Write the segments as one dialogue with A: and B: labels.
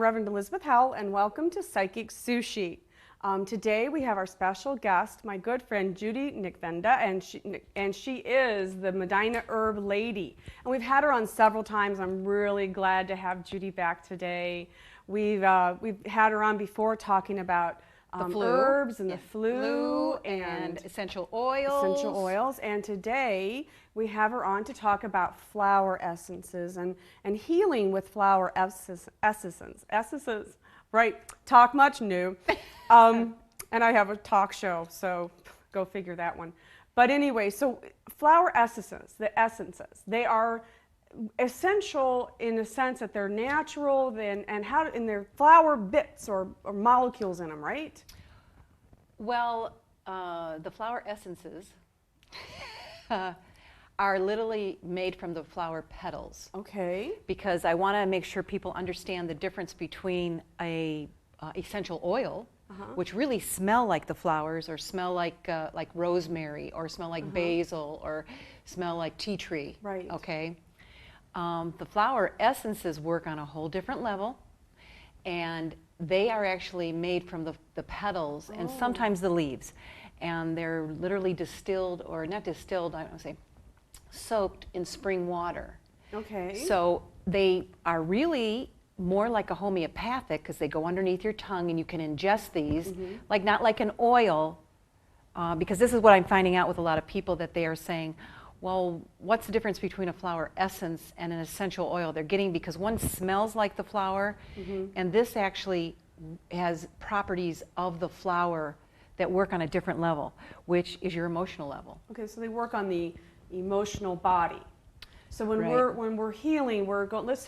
A: Reverend Elizabeth Howell, and welcome to Psychic Sushi. Today we have our special guest, my good friend Judy Nekvinda, and she is the Medina Heb Lady. And we've had her on several times. I'm really glad to have Judy back today. We've had her on before talking about herbs and the flu
B: and essential oils.
A: And today we have her on to talk about flower essences and healing with flower essences. Right, talk much new. And I have a talk show, so go figure that one. But anyway, so flower essences, the essences, they are essential in the sense that they're natural and they're flower bits or molecules in them, right?
B: Well, the flower essences are literally made from the flower petals.
A: Okay.
B: Because I want to make sure people understand the difference between a essential oil, which really smell like the flowers, or smell like rosemary, or smell like basil, or smell like tea tree.
A: Right.
B: Okay. The flower essences work on a whole different level, and they are actually made from the petals and sometimes the leaves, and they're literally distilled, or not distilled, I would say soaked in spring water.
A: Okay.
B: So they are really more like a homeopathic, because they go underneath your tongue and you can ingest these, not like an oil, because this is what I'm finding out with a lot of people, that they are saying, well, what's the difference between a flower essence and an essential oil? They're getting, because one smells like the flower, and this actually has properties of the flower that work on a different level, which is your emotional level.
A: Okay, so they work on the emotional body. So when we're healing, let's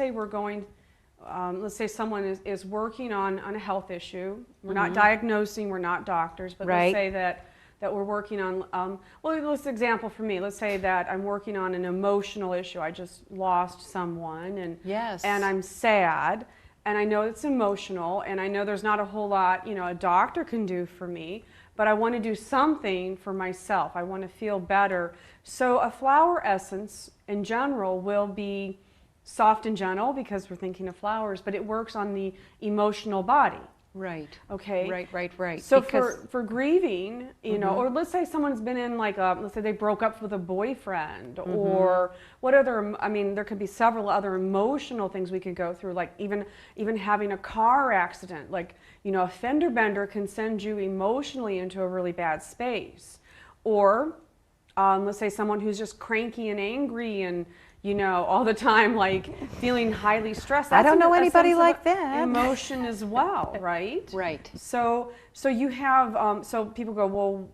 A: say someone is working on a health issue. We're not diagnosing, we're not doctors, but let's say that we're working on, let's example for me. Let's say that I'm working on an emotional issue. I just lost someone, and I'm sad, and I know it's emotional, and I know there's not a whole lot, a doctor can do for me, but I want to do something for myself. I want to feel better. So a flower essence in general will be soft and gentle, because we're thinking of flowers, but it works on the emotional body.
B: Right.
A: Okay.
B: Right.
A: So for grieving, or let's say someone's been in let's say they broke up with a boyfriend, or what other, there could be several other emotional things we could go through, like even having a car accident, a fender bender can send you emotionally into a really bad space. Or let's say someone who's just cranky and angry and all the time, feeling highly stressed.
B: I don't know anybody like that.
A: Emotion as well, right?
B: Right.
A: So you have, so people go, well,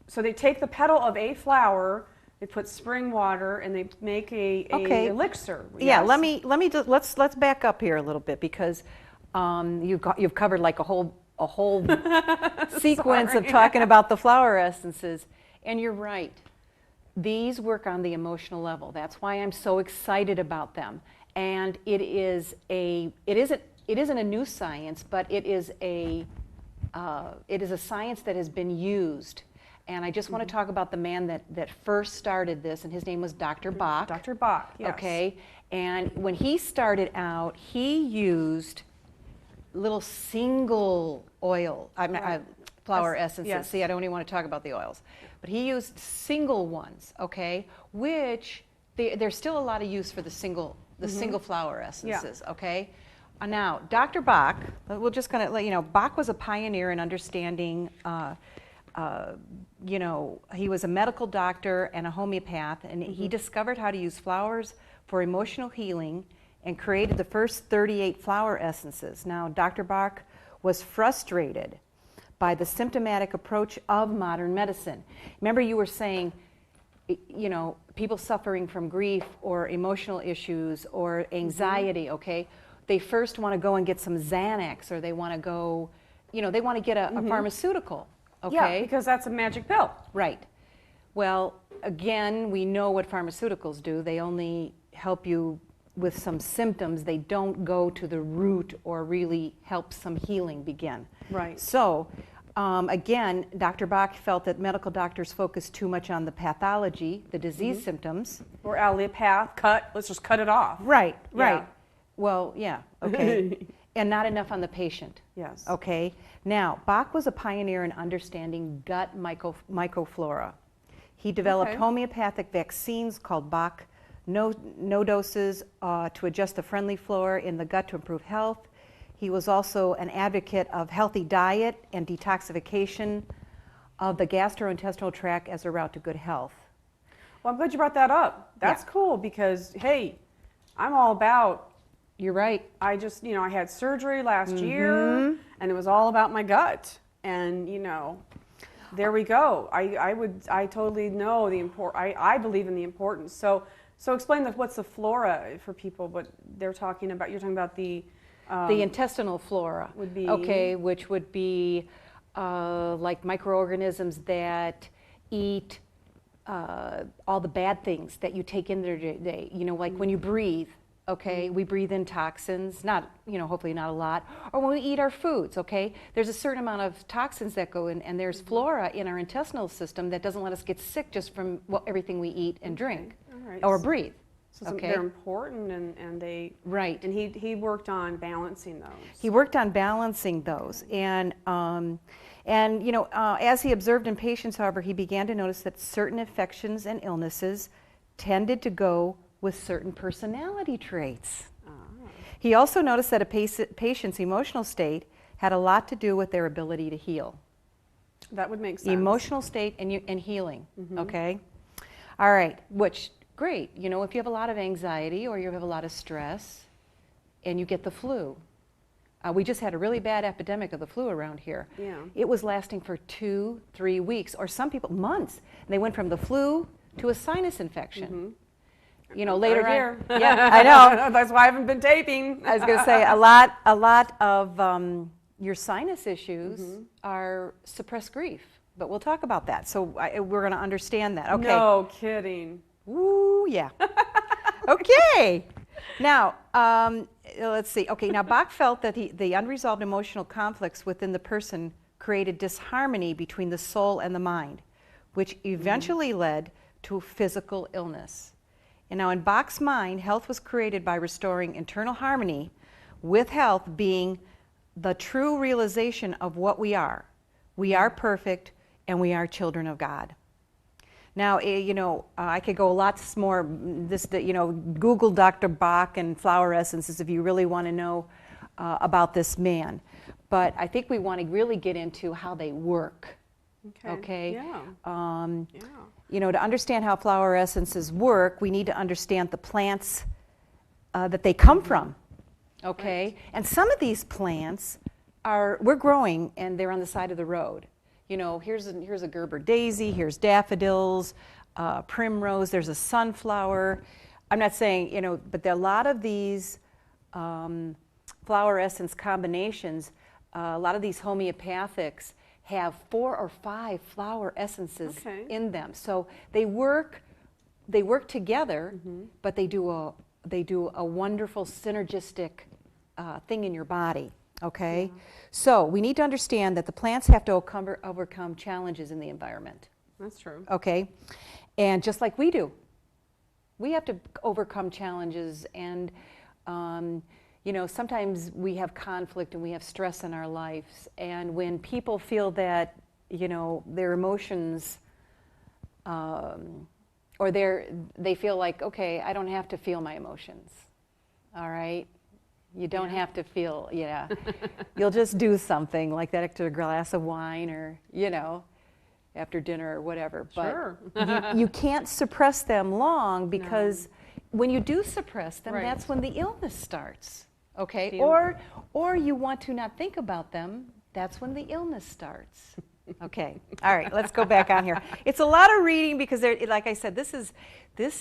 A: so they take the petal of a flower, they put spring water, and they make a elixir.
B: Yeah, let's back up here a little bit, because you've covered a whole sequence of talking about the flower essences, and you're right. These work on the emotional level. That's why I'm so excited about them. And it isn't a new science, but it is a science that has been used. And I just want to talk about the man that first started this, and his name was Dr. Bach.
A: Dr. Bach, yes.
B: Okay, and when he started out, he used little single oil, flower essences.
A: Yes.
B: See, I don't even want to talk about the oils. But he used single ones, okay, which there's still a lot of use for the single flower essences, okay? Now, Dr. Bach, we're just going to let you know, Bach was a pioneer in understanding, he was a medical doctor and a homeopath, and he discovered how to use flowers for emotional healing and created the first 38 flower essences. Now, Dr. Bach was frustrated by the symptomatic approach of modern medicine. Remember, you were saying, people suffering from grief or emotional issues or anxiety, okay? They first want to go and get some Xanax, or they want to go, they want to get a pharmaceutical, okay?
A: Yeah, because that's a magic pill.
B: Right. Well, again, we know what pharmaceuticals do. They only help you with some symptoms. They don't go to the root or really help some healing begin.
A: Right.
B: So, again, Dr. Bach felt that medical doctors focus too much on the pathology, the disease symptoms.
A: Or allopath, let's just cut it off.
B: Right.
A: Yeah.
B: Well, yeah, okay. And not enough on the patient.
A: Yes.
B: Okay. Now, Bach was a pioneer in understanding gut microflora. He developed homeopathic vaccines called Bach no doses to adjust the friendly flora in the gut to improve health. He was also an advocate of healthy diet and detoxification of the gastrointestinal tract as a route to good health.
A: Well, I'm glad you brought that up. That's cool because, hey, I'm all about.
B: You're right.
A: I just, I had surgery last year, and it was all about my gut. And, there we go. I totally know the I believe in the importance. So explain what's the flora for people, what they're talking about. You're talking about the
B: intestinal flora
A: would be
B: which would be like microorganisms that eat all the bad things that you take in their day. Like when you breathe. Okay, we breathe in toxins, not, hopefully not a lot, or when we eat our foods, okay? There's a certain amount of toxins that go in, and there's flora in our intestinal system that doesn't let us get sick just from everything we eat and drink or breathe.
A: So they're important, and they...
B: Right.
A: And he worked on balancing those.
B: He worked on balancing those, and as he observed in patients, however, he began to notice that certain infections and illnesses tended to go with certain personality traits. He also noticed that a patient's emotional state had a lot to do with their ability to heal.
A: That would make sense.
B: Emotional state and healing, okay? All right, which, great. If you have a lot of anxiety or you have a lot of stress and you get the flu. We just had a really bad epidemic of the flu around here.
A: Yeah.
B: It was lasting for 2-3 weeks, or some people, months. And they went from the flu to a sinus infection. Later
A: here.
B: Yeah, I know.
A: That's why I haven't been taping.
B: I was going to say a lot of your sinus issues are suppressed grief, but we'll talk about that. So we're going to understand that. Okay.
A: No kidding.
B: Ooh, yeah. Okay. Now, let's see. Okay, now Bach felt that the unresolved emotional conflicts within the person created disharmony between the soul and the mind, which eventually led to physical illness. And now in Bach's mind, health was created by restoring internal harmony, with health being the true realization of what we are. We are perfect, and we are children of God. Now, I could go lots more, Google Dr. Bach and flower essences if you really want to know about this man. But I think we want to really get into how they work. Okay?
A: Yeah.
B: To understand how flower essences work, we need to understand the plants that they come from. Okay?
A: Right.
B: And some of these plants we're growing, and they're on the side of the road. Here's a Gerber daisy, here's daffodils, primrose, there's a sunflower. I'm not saying, but there are a lot of these flower essence combinations, a lot of these homeopathics have 4 or 5 flower essences in them. So they work together, but they do a wonderful synergistic thing in your body. Okay, yeah. So we need to understand that the plants have to overcome challenges in the environment.
A: That's true.
B: Okay, and just like we do, we have to overcome challenges, and sometimes we have conflict and we have stress in our lives, and when people feel that their emotions or they feel like, okay, I don't have to feel my emotions. All right. You don't have to feel, you'll just do something like that after a glass of wine or, after dinner or whatever.
A: Sure.
B: But you can't suppress them long, because when you do suppress them, that's when the illness starts. Okay? Or you want to not think about them, that's when the illness starts. Okay. All right, let's go back on here. It's a lot of reading because, like I said, this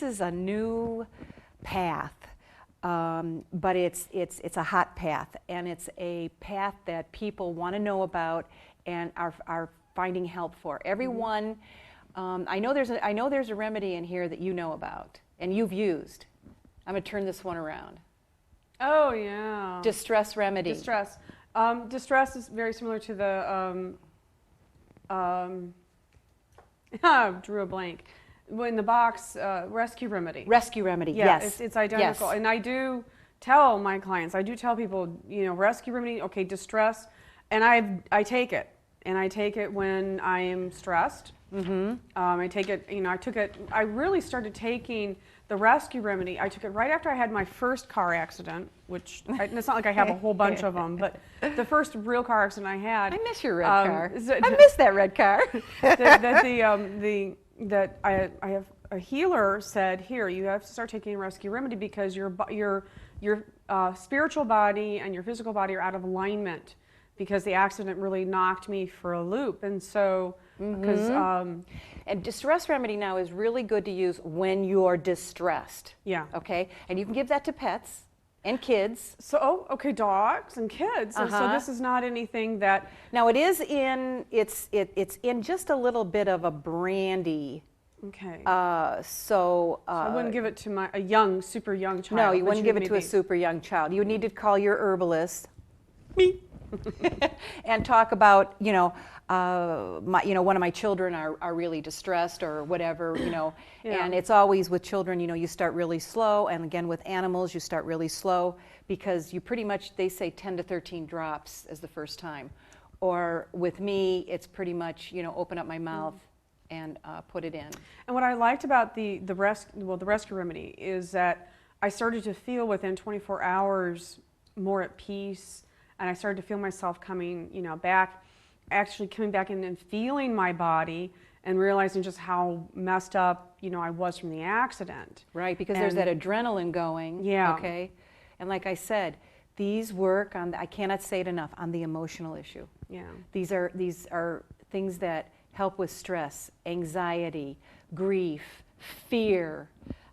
B: is a new path. But it's a hot path, and it's a path that people want to know about and are finding help for. Everyone, I know there's a remedy in here that you know about and you've used. I'm going to turn this one around.
A: Oh yeah.
B: Distress remedy.
A: Distress. Distress is very similar to the drew a blank. In the box, rescue remedy.
B: Rescue remedy,
A: Yeah,
B: yes.
A: it's identical.
B: Yes.
A: And I do tell my clients, I do tell people, you know, rescue remedy, okay, distress, and I take it. And I take it when I am stressed. I take it, you know, I really started taking the rescue remedy. I took it right after I had my first car accident, which, it's not like I have a whole bunch of them, but the first real car accident I had.
B: I miss your red car. I miss that red car.
A: that I have a healer said, here, you have to start taking a rescue remedy because your spiritual body and your physical body are out of alignment, because the accident really knocked me for a loop. And so, because
B: and distress remedy now is really good to use when you're distressed.
A: Yeah.
B: Okay, and you can give that to pets and kids.
A: So, okay, dogs and kids. And so this is not anything that.
B: Now it is in, it's in just a little bit of a brandy.
A: Okay.
B: So
A: I wouldn't give it to a young, super young child.
B: No, you wouldn't give it to a super young child. You would need to call your herbalist.
A: Me.
B: And talk about, you know, one of my children are really distressed or whatever, you know.
A: Yeah.
B: And it's always with children, you know, you start really slow, and again with animals you start really slow, because you pretty much, they say 10 to 13 drops as the first time. Or with me, it's pretty much, you know, open up my mouth and put it in.
A: And what I liked about the rescue remedy is that I started to feel within 24 hours more at peace. And I started to feel myself coming, you know, back, actually coming back in and feeling my body and realizing just how messed up, you know, I was from the accident.
B: Right, because there's that adrenaline going.
A: Yeah.
B: Okay. And like I said, these work on, I cannot say it enough, on the emotional issue.
A: Yeah.
B: These are things that help with stress, anxiety, grief, fear,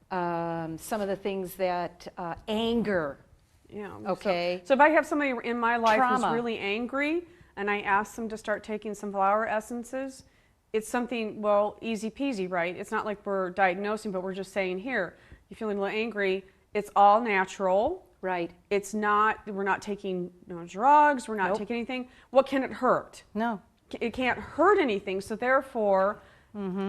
B: some of the things that, anger.
A: Yeah.
B: Okay.
A: So if I have somebody in my life
B: Trauma.
A: who's really angry and I ask them to start taking some flower essences, it's something, well, easy peasy, right? It's not like we're diagnosing, but we're just saying, here, you're feeling a little angry. It's all natural.
B: Right.
A: It's not, we're not taking drugs, we're not taking anything. What can it hurt?
B: No.
A: It can't hurt anything, so therefore,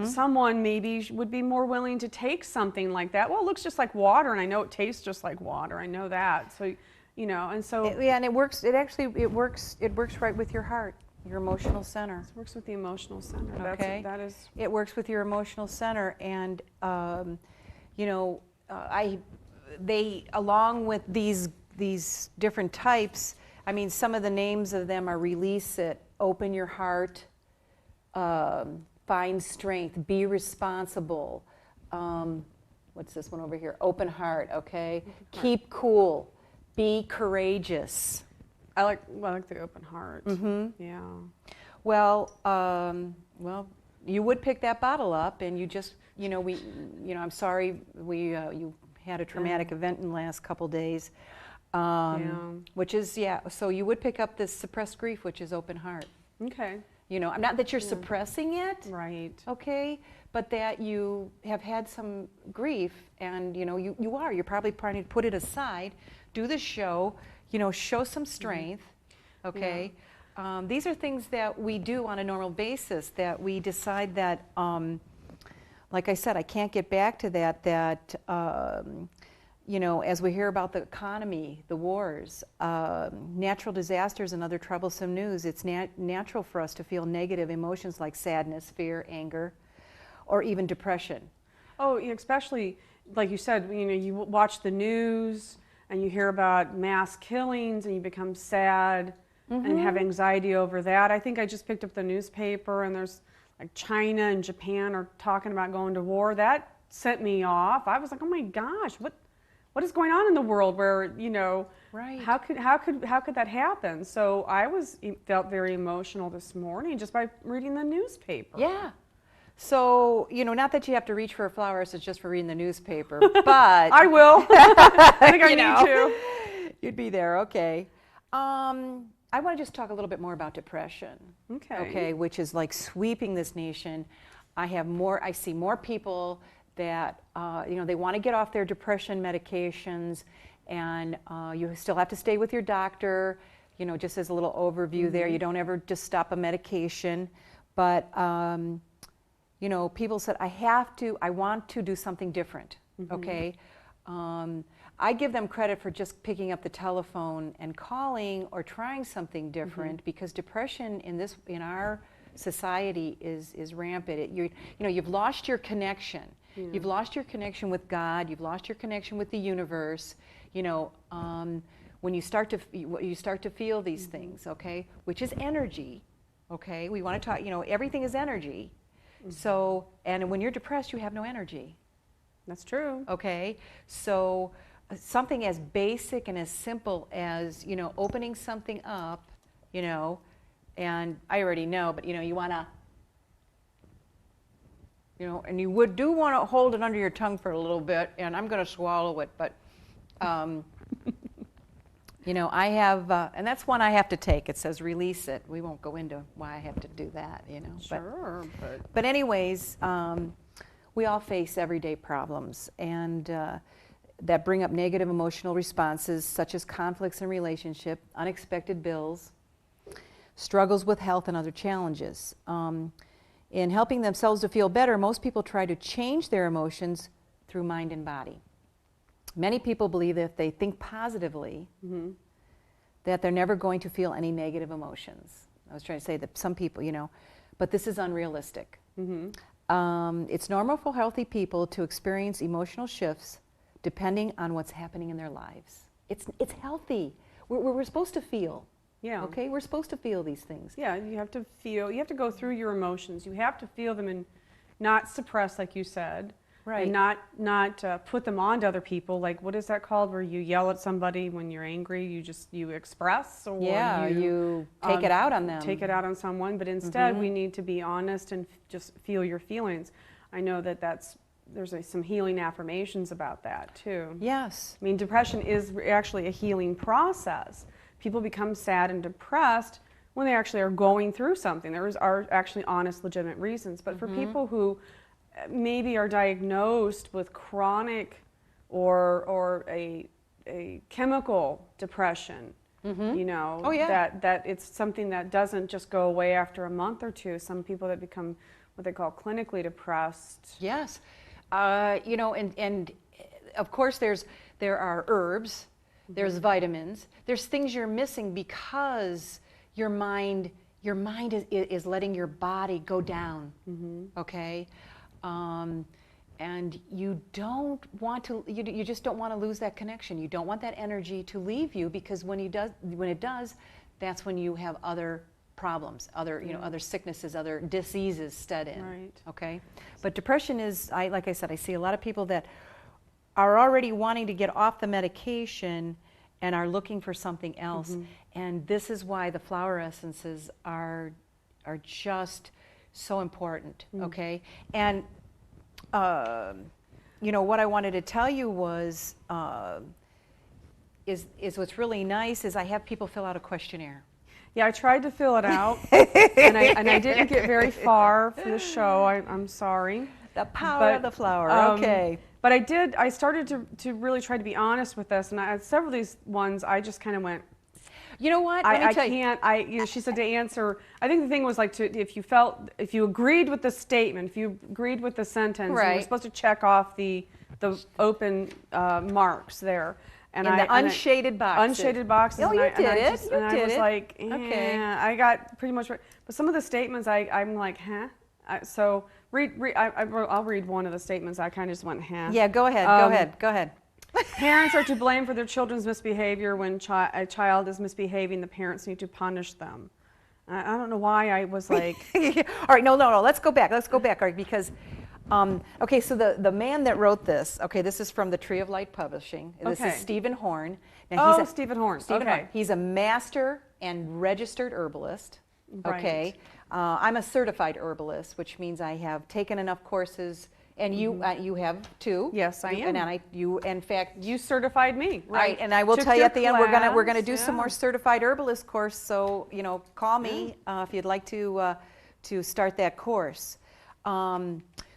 A: someone maybe would be more willing to take something like that. Well, it looks just like water, and I know it tastes just like water. I know that. So, you know, and so
B: And it works. It works. It works right with your heart, your emotional center.
A: it works with the emotional center.
B: Okay.
A: That is.
B: It works with your emotional center, and you know, they along with these different types. I mean, some of the names of them are release it, open your heart. Find strength, be responsible. What's this one over here? Open heart, okay? Keep cool, be courageous.
A: I like the open heart. Yeah.
B: Well, you would pick that bottle up, and you just, you know, I'm sorry, you had a traumatic event in the last couple days, which is, so you would pick up this suppressed grief, which is open heart.
A: Okay.
B: You know, not that you're suppressing it,
A: Right.
B: okay, but that you have had some grief, and you know, you're probably trying to put it aside, do the show, you know, show some strength, okay. These are things that we do on a normal basis, that we decide that, like I said, I can't get back to that you know, as we hear about the economy, the wars, natural disasters and other troublesome news, it's natural for us to feel negative emotions like sadness, fear, anger, or even depression.
A: Oh, especially, like you said, you know, you watch the news and you hear about mass killings and you become sad and have anxiety over that. I think I just picked up the newspaper and there's like China and Japan are talking about going to war. That sent me off. I was like, oh my gosh, what is going on in the world where, you know,
B: right.
A: how could that happen? So I felt very emotional this morning just by reading the newspaper.
B: Yeah. So, you know, not that you have to reach for a flower essence just for reading the newspaper, but
A: I will. I think I need to.
B: You'd be there, okay. I want to just talk a little bit more about depression. Okay, which is like sweeping this nation. I see more people that you know, they want to get off their depression medications, and you still have to stay with your doctor, you know, just as a little overview there. You don't ever just stop a medication, but you know, people said, I want to do something different, okay? I give them credit for just picking up the telephone and calling or trying something different, because depression in our society is rampant. You've lost your connection.
A: Yeah.
B: You've lost your connection with God. You've lost your connection with the universe. When you start to feel these things, okay, which is energy, okay. We want to talk. Everything is energy. So, and when you're depressed, you have no energy.
A: That's true.
B: Okay, so something as basic and as simple as opening something up, and I already know, but you want to. And you do want to hold it under your tongue for a little bit, and I'm going to swallow it, but, I have, and that's one I have to take. It says release it. We won't go into why I have to do that,
A: Sure,
B: But anyways, we all face everyday problems, and that bring up negative emotional responses, such as conflicts in relationship, unexpected bills, struggles with health, and other challenges. In helping themselves to feel better, most people try to change their emotions through mind and body. Many people believe that if they think positively, that they're never going to feel any negative emotions. I was trying to say that some people, but this is unrealistic. It's normal for healthy people to experience emotional shifts depending on what's happening in their lives. It's healthy. We're supposed to feel.
A: Yeah.
B: Okay, we're supposed to feel these things.
A: Yeah, you have to feel, you have to go through your emotions. You have to feel them and not suppress, like you said.
B: Right.
A: And not put them on to other people. Like, what is that called, where you yell at somebody when you're angry? You express, or
B: you take it out on them.
A: Take it out on someone. But instead, we need to be honest and just feel your feelings. I know there's some healing affirmations about that too.
B: Yes.
A: I mean, depression is actually a healing process. People become sad and depressed when they actually are going through something. There are actually honest, legitimate reasons. But for people who maybe are diagnosed with chronic or a chemical depression, that it's something that doesn't just go away after a month or two. Some people that become what they call clinically depressed.
B: Yes. And of course there are herbs. There's vitamins. There's things you're missing because your mind is letting your body go down. Okay, and you don't want to. You just don't want to lose that connection. You don't want that energy to leave you, because when it does, that's when you have other problems, other sicknesses, other diseases set in.
A: Right.
B: Okay, but depression is, like I said, I see a lot of people that are already wanting to get off the medication and are looking for something else. And this is why the flower essences are just so important, okay? And, what I wanted to tell you was, is what's really nice is I have people fill out a questionnaire.
A: Yeah, I tried to fill it out, and I didn't get very far for the show. I'm sorry.
B: The power of the flower, okay.
A: But I started to really try to be honest with this, and several of these ones, I just kind of went,
B: you know what?
A: She said to answer, I think the thing was like if you agreed with the statement, if you agreed with the sentence, you were supposed to check off the open marks there. And
B: the unshaded boxes.
A: Unshaded boxes.
B: Oh, you did it. You
A: did it. I was like,
B: okay.
A: I got pretty much right. But some of the statements, I'm like, huh? So I'll read one of the statements. I kind of just went, huh?
B: Yeah, go ahead. Go ahead.
A: Parents are to blame for their children's misbehavior. When a child is misbehaving, the parents need to punish them. I don't know why I was like.
B: All right, no. Let's go back. All right, because. Okay, so the man that wrote this, okay, this is from the Tree of Light Publishing. This is Stephen Horn.
A: Now, Stephen Horn.
B: Horn. He's a master and registered herbalist.
A: Right.
B: Okay, I'm a certified herbalist, which means I have taken enough courses, and you have too.
A: Yes, I am.
B: And in fact,
A: you certified me.
B: Right, and I will tell you at the end we're gonna do some more certified herbalist course. So call me if you'd like to start that course.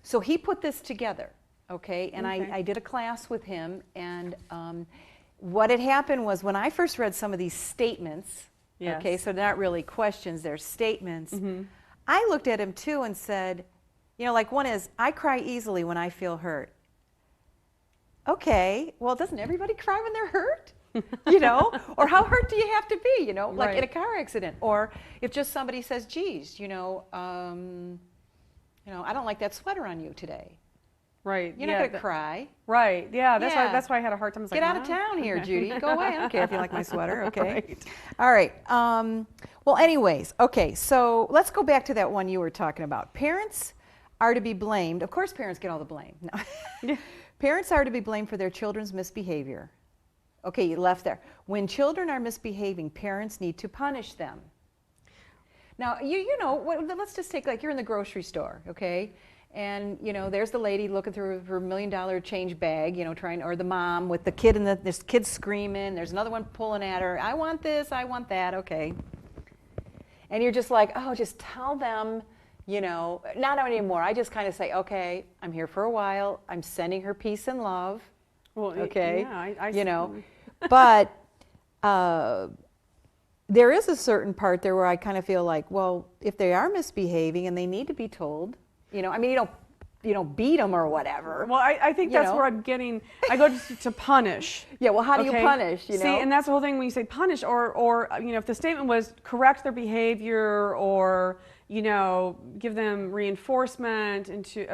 B: So he put this together, okay, and I did a class with him, and what had happened was when I first read some of these statements, okay, so they're not really questions, they're statements, I looked at him too and said, like one is, I cry easily when I feel hurt. Okay, well, doesn't everybody cry when they're hurt? You know, or how hurt do you have to be, you know, like in a car accident, or if just somebody says, geez, I don't like that sweater on you today.
A: Right.
B: You're not going to cry.
A: Right. Yeah. That's why I had a hard time. I was
B: Get
A: like,
B: out of town here, Judy. Go away. I don't care if you like my sweater. Okay.
A: Right.
B: All right. Well, anyways, okay. So let's go back to that one you were talking about. Parents are to be blamed. Of course, parents get all the blame. No. Parents are to be blamed for their children's misbehavior. Okay, you left there. When children are misbehaving, parents need to punish them. Now, let's just take, like, you're in the grocery store, okay? And, there's the lady looking through her $1 million change bag, or the mom with the kid, and this kid's screaming. There's another one pulling at her. I want this, I want that, okay. And you're just like, oh, just tell them, not anymore. I just kind of say, okay, I'm here for a while. I'm sending her peace and love. Well, okay,
A: yeah,
B: but there is a certain part there where I kind of feel like, well, if they are misbehaving and they need to be told, you don't beat them or whatever.
A: Well, I think that's where I'm getting. I go to punish.
B: Yeah. Well, how do you punish?
A: See, and that's the whole thing when you say punish, or if the statement was correct their behavior, or give them reinforcement into,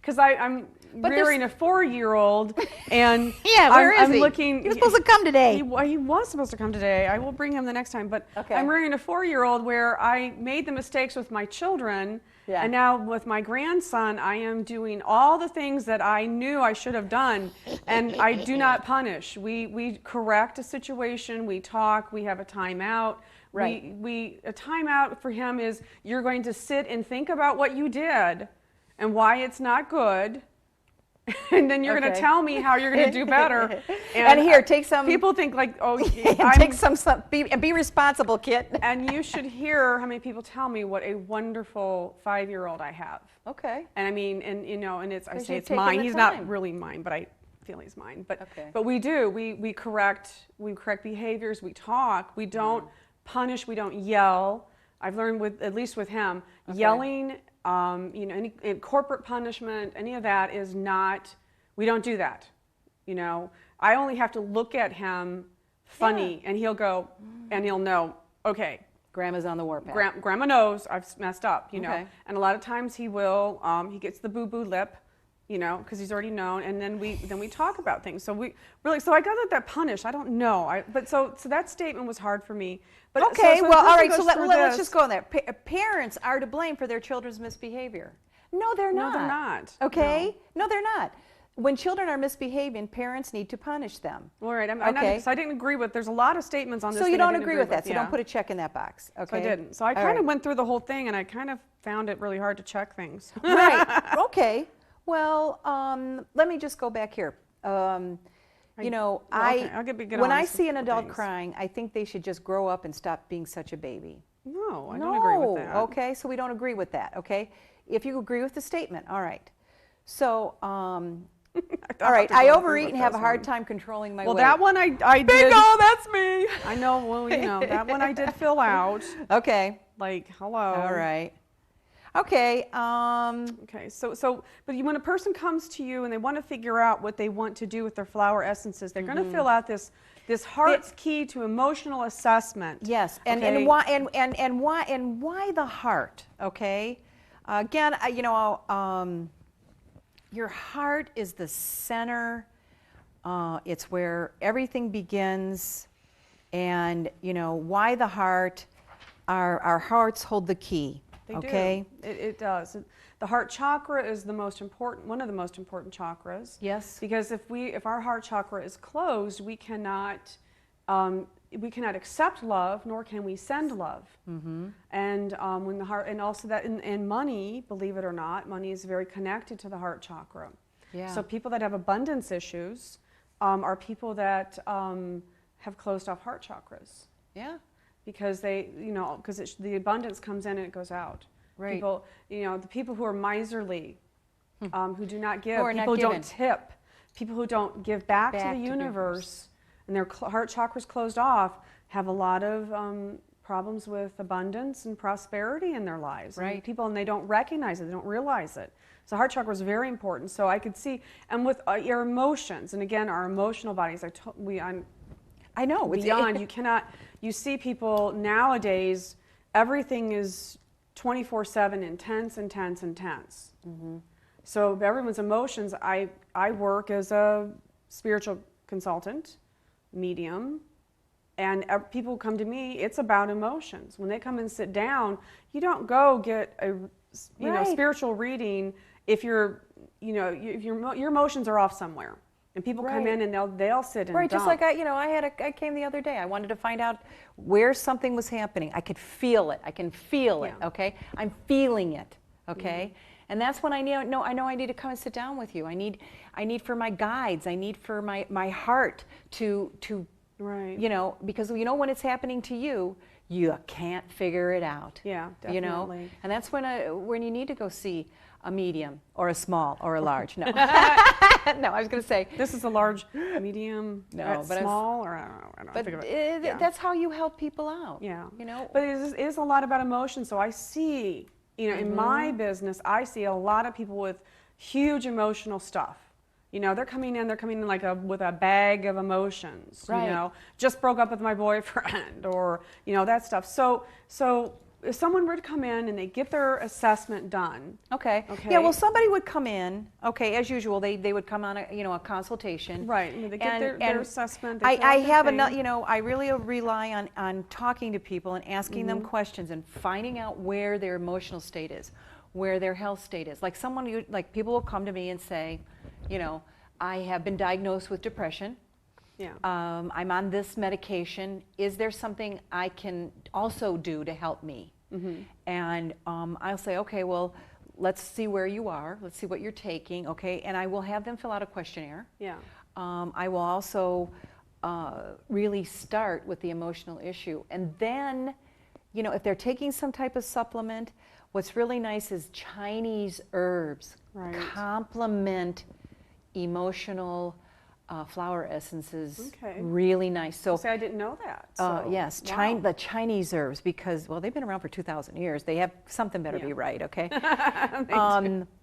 A: because I'm rearing a 4-year-old, and
B: yeah, where is
A: I'm
B: he?
A: looking.
B: He was supposed to come today.
A: He was supposed to come today. I will bring him the next time. But
B: okay.
A: I'm rearing a 4-year-old where I made the mistakes with my children, and now with my grandson, I am doing all the things that I knew I should have done, and I do not punish. We correct a situation. We talk. We have a timeout.
B: Right.
A: A timeout for him is you're going to sit and think about what you did and why it's not good. And then you're going to tell me how you're going to do better.
B: And here, take some.
A: People think like, oh,
B: take some. Be responsible, kid.
A: And you should hear how many people tell me what a wonderful 5-year-old I have.
B: Okay.
A: And I mean, and it's I say it's mine. He's not really mine, but I feel he's mine. But we do. We correct behaviors. We talk. We don't punish. We don't yell. I've learned at least with him, yelling. Any corporate punishment, any of that is not, we don't do that. I only have to look at him funny and he'll go, and he'll know, okay.
B: Grandma's on the warpath.
A: Grandma knows I've messed up, And a lot of times he will, he gets the boo-boo lip, because he's already known, and then we talk about things. So I got that punished. I don't know. So that statement was hard for me. But
B: okay, well, all right. So let's just go on there. Parents are to blame for their children's misbehavior. No, they're not.
A: No, they're not.
B: Okay. No, they're not. When children are misbehaving, parents need to punish them.
A: All right. I didn't agree with. There's a lot of statements on this.
B: So you don't agree with that. So don't put a check in that box. Okay.
A: So I didn't. So I kind of went through the whole thing, and I kind of found it really hard to check things.
B: Right. Okay. Well, let me just go back here. When I see an adult crying, I think they should just grow up and stop being such a baby.
A: No, I don't agree with that.
B: Okay, so we don't agree with that, okay? If you agree with the statement, all right. So, all right, I overeat and have a hard time controlling my weight.
A: Well, that one I did.
B: Bingo, that's me.
A: I know, well, that one I did fill out.
B: Okay.
A: Like, hello.
B: All right. Okay.
A: Okay. So, but when a person comes to you and they want to figure out what they want to do with their flower essences, they're going to fill out this heart's key to emotional assessment.
B: Yes. And why the heart? Okay. Again, your heart is the center. It's where everything begins, and why the heart? Our hearts hold the key.
A: They do. It does. The heart chakra is one of the most important chakras.
B: Yes.
A: Because if our heart chakra is closed, we cannot accept love, nor can we send love. Mm-hmm. And when the heart, and also that, and money, believe it or not, money is very connected to the heart chakra. Yeah. So people that have abundance issues are people that have closed off heart chakras.
B: Yeah.
A: Because the abundance comes in and it goes out. Right. People, the people who are miserly, who do not give, people who don't tip, people who don't give back to the universe, and their heart chakra's closed off, have a lot of problems with abundance and prosperity in their lives.
B: Right.
A: And people, and they don't recognize it, they don't realize it. So heart chakra is very important. So I could see, and with your emotions, and again, our emotional bodies,
B: I know.
A: Beyond, you cannot, you see people nowadays, everything is 24/7 intense, intense, intense. Mm-hmm. So everyone's emotions, I work as a spiritual consultant, medium, and people come to me, it's about emotions. When they come and sit down, you don't go get a spiritual reading if your emotions are off somewhere. And people come in and they'll sit and
B: right,
A: dump.
B: just like I came the other day. I wanted to find out where something was happening. I could feel it. I can feel it. Okay, I'm feeling it. Okay, and that's when I know I need to come and sit down with you. I need for my guides. I need for my heart to
A: right.
B: Because when it's happening to you, you can't figure it out.
A: Yeah, definitely.
B: And that's when you need to go see a medium or a small or a large. No. No, I was going to say.
A: This is a large, medium,
B: but
A: small, or I don't think of it.
B: That's how you help people out.
A: Yeah.
B: But
A: But it is a lot about emotion. So I see, in my business, I see a lot of people with huge emotional stuff. They're coming in like with a bag of emotions.
B: Right.
A: Just broke up with my boyfriend, or that stuff. So if someone were to come in and they get their assessment done.
B: Okay. Yeah. Well, somebody would come in. Okay, as usual, they would come on a consultation.
A: Right. They get their assessment.
B: I really rely on talking to people and asking them questions and finding out where their emotional state is, where their health state is. Like people will come to me and say, I have been diagnosed with depression.
A: Yeah.
B: I'm on this medication. Is there something I can also do to help me? Mm-hmm. And I'll say, okay, well, let's see where you are. Let's see what you're taking. Okay, and I will have them fill out a questionnaire.
A: Yeah.
B: I will also really start with the emotional issue, and then, if they're taking some type of supplement, what's really nice is Chinese herbs complement emotional flower essences.
A: Okay.
B: Really nice. So
A: I didn't know that.
B: yes,
A: wow.
B: The Chinese herbs, because they've been around for 2,000 years. They have something better be right. Okay.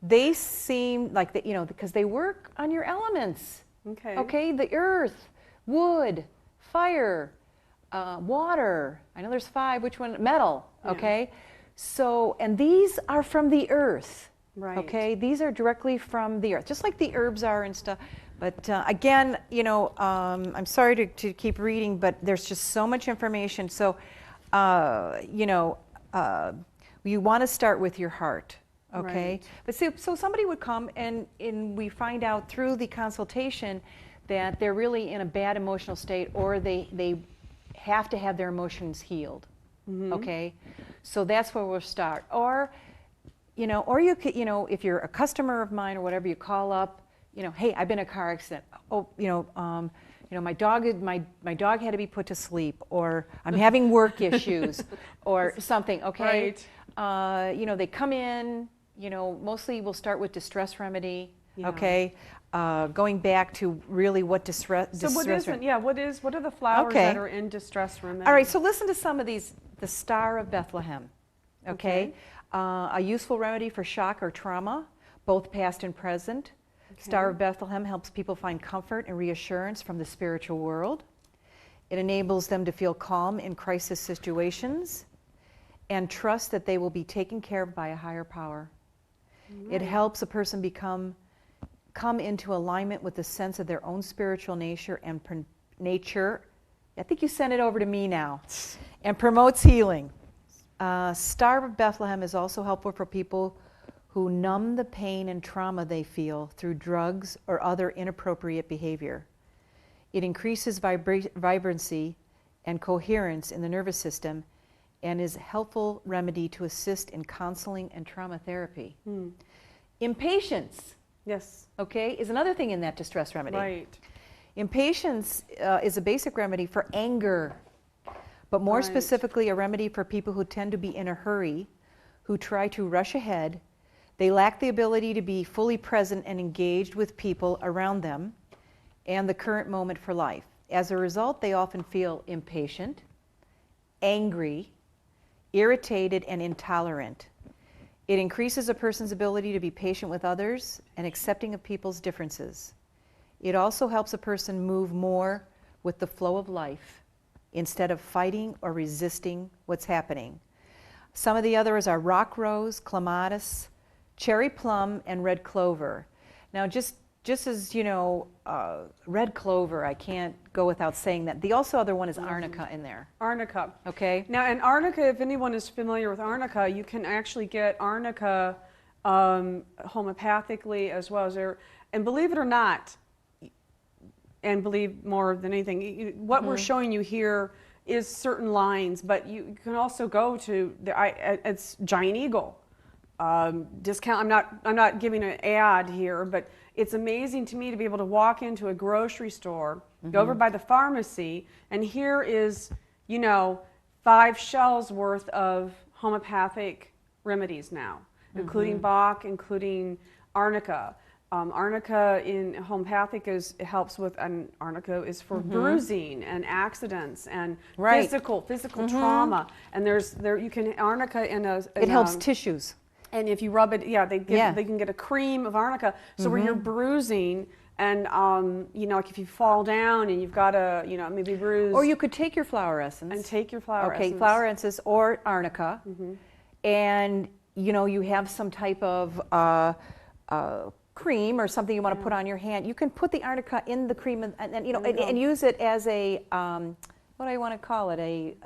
B: They seem like because they work on your elements.
A: Okay.
B: Okay. The earth, wood, fire, water. I know there's 5. Which one? Metal.
A: Yeah.
B: Okay. So, and these are from the earth.
A: Right.
B: Okay. These are directly from the earth, just like the herbs are and stuff. But again, I'm sorry to keep reading, but there's just so much information. So, you want to start with your heart, okay?
A: Right.
B: But so somebody would come and we find out through the consultation that they're really in a bad emotional state, or they have to have their emotions healed, okay? So that's where we'll start. Or you could, if you're a customer of mine or whatever, you call up. Hey, I've been in a car accident. Oh, my dog had to be put to sleep, or I'm having work issues, or something. Okay.
A: Right.
B: They come in. Mostly we'll start with distress remedy.
A: Yeah.
B: Okay. Going back to really what distress.
A: So what are the flowers that are in distress remedy?
B: All right. So listen to some of these. The Star of Bethlehem. Okay. A useful remedy for shock or trauma, both past and present. Star of Bethlehem helps people find comfort and reassurance from the spiritual world. It enables them to feel calm in crisis situations and trust that they will be taken care of by a higher power. Right. It helps a person come into alignment with the sense of their own spiritual nature and nature. I think you sent it over to me now. And promotes healing. Star of Bethlehem is also helpful for people who numb the pain and trauma they feel through drugs or other inappropriate behavior. It increases vibrancy and coherence in the nervous system and is a helpful remedy to assist in counseling and trauma therapy. Impatience, okay, is another thing in that distress remedy.
A: Right.
B: Impatience is a basic remedy for anger, but more specifically a remedy for people who tend to be in a hurry, who try to rush ahead. They lack the ability to be fully present and engaged with people around them and the current moment for life. As a result, they often feel impatient, angry, irritated, and intolerant. It increases a person's ability to be patient with others and accepting of people's differences. It also helps a person move more with the flow of life instead of fighting or resisting what's happening. Some of the others are rock rose, clematis, cherry plum, and red clover. Now, just as you know, red clover, I can't go without saying that. The also other one is arnica in there.
A: Arnica.
B: Okay.
A: Now, and arnica, if anyone is familiar with arnica, you can actually get arnica homeopathically as well as there. And believe it or not, and believe more than anything, what we're showing you here is certain lines, but you can also go to it's Giant Eagle discount. I'm not giving an ad here, but it's amazing to me to be able to walk into a grocery store, go over by the pharmacy, and here is 5 shelves worth of homeopathic remedies now, including Bach, including arnica. Arnica in homeopathic helps with, and arnica is for bruising and accidents and physical trauma. And you can arnica
B: it helps tissues.
A: And if you rub it, they can get a cream of arnica. So where you're bruising, and like if you fall down and you've got a maybe bruise.
B: Or you could take your flower essence.
A: And take your flower essence.
B: Okay, flower essence or arnica, and you have some type of cream or something you want to put on your hand. You can put the arnica in the cream and use it as a what do I want to call it,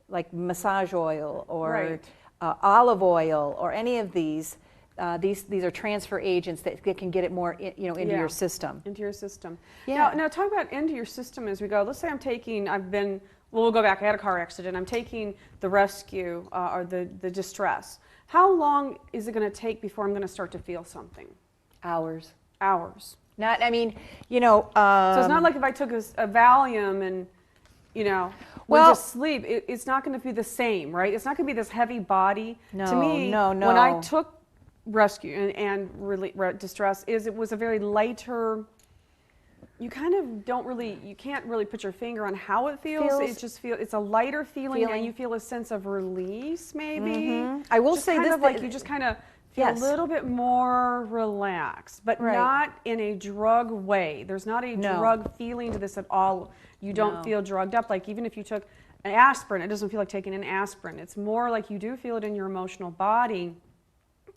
B: like massage oil or olive oil or any of these. These are transfer agents that can get it more into your system. Into your system.
A: Yeah. Now talk about into your system as we go. Let's say we'll go back. I had a car accident. I'm taking the rescue or the distress. How long is it going to take before I'm going to start to feel something?
B: Hours.
A: Hours.
B: So it's
A: not like if I took a Valium and, went to sleep, it's not going to be the same, right? It's not going to be this heavy body.
B: No,
A: to me,
B: no.
A: When I took rescue and really distress, it was a very lighter. You can't really put your finger on how it feels. It just it's a lighter feeling, and you feel a sense of release, maybe.
B: I will say this,
A: you just kind of feel a little bit more relaxed, but not in a drug way. There's not a drug feeling to this at all. You don't feel drugged up. Like even if you took an aspirin, it doesn't feel like taking an aspirin. It's more like you do feel it in your emotional body.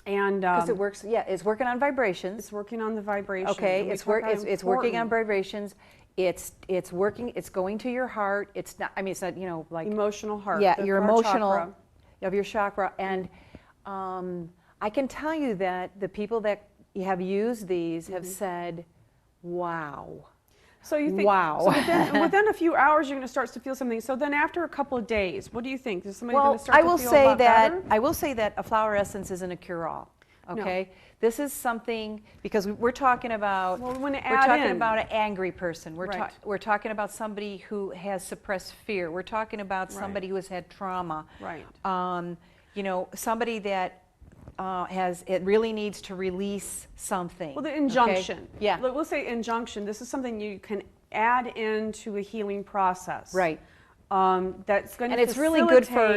A: And
B: because it works, it's working on vibrations.
A: It's working on the vibration.
B: Okay, it's working on vibrations. It's working. It's going to your heart. It's not. I mean, it's not. Like
A: emotional heart.
B: Yeah, your emotional chakra. Of your chakra. And I can tell you that the people that have used these have said, "Wow."
A: So you think,
B: wow.
A: So within a few hours, you're going to start to feel something. So then after a couple of days, what do you think? Is somebody going to start to feel a lot better?
B: I will say that a flower essence isn't a cure-all. Okay, this is something, because we're talking about an angry person. We're talking about somebody who has suppressed fear. We're talking about somebody who has had trauma.
A: Right.
B: Somebody that it really needs to release something.
A: Well, the injunction.
B: Okay? Yeah.
A: We'll say injunction. This is something you can add into a healing process.
B: Right.
A: That's going to
B: it's really good for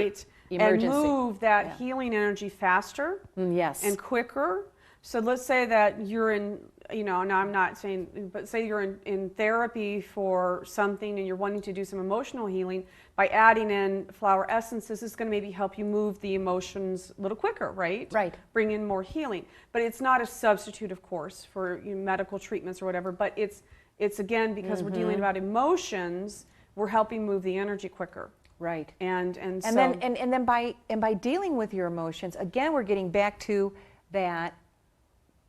B: emergency.
A: And move that healing energy faster.
B: Yes.
A: And quicker. So let's say that you're in, now I'm not saying, but say you're in therapy for something and you're wanting to do some emotional healing. By adding in flower essences, is going to maybe help you move the emotions a little quicker, right?
B: Right.
A: Bring in more healing. But it's not a substitute, of course, for medical treatments or whatever. But it's again, because we're dealing about emotions, we're helping move the energy quicker.
B: Right.
A: And
B: then by dealing with your emotions, again, we're getting back to that.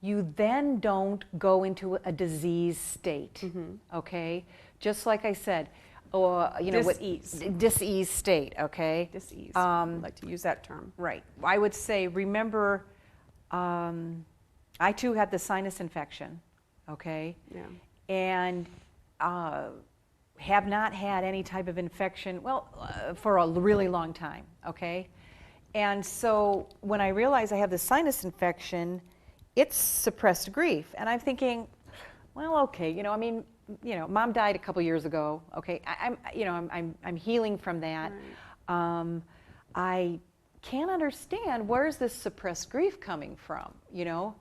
B: You then don't go into a disease state. Okay. Just like I said. Or dis-ease state, okay?
A: Dis-ease. I like to use that term.
B: Right. I would say, remember, I too had the sinus infection, okay?
A: Yeah.
B: And have not had any type of infection, for a really long time, okay? And so when I realized I have the sinus infection, it's suppressed grief. And I'm thinking, well, okay, Mom died a couple years ago. Okay, I'm healing from that.
A: Right.
B: I can't understand where's this suppressed grief coming from.
A: Yeah.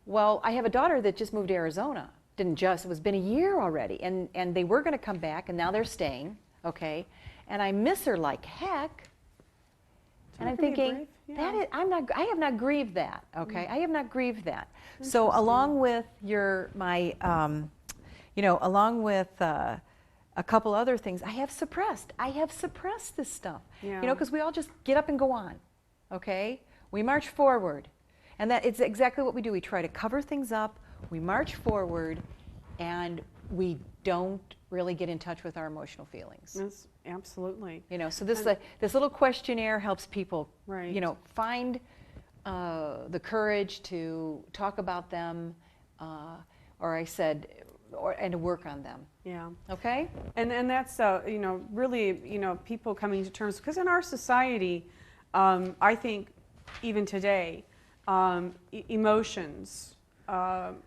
B: Well, I have a daughter that just moved to Arizona. It's been a year already, and they were going to come back, and now they're staying. Okay, and I miss her like heck. And I'm thinking, I have not grieved that, okay? I have not grieved that. So along with along with a couple other things, I have suppressed this stuff.
A: Yeah.
B: Because we all just get up and go on, okay? We march forward. And that it's exactly what we do. We try to cover things up, we march forward, and we don't really get in touch with our emotional feelings.
A: Yes, absolutely.
B: So this little questionnaire helps people,
A: right.
B: Find the courage to talk about them, and to work on them.
A: Yeah.
B: Okay.
A: And that's really people coming to terms, because in our society, I think even today, emotions,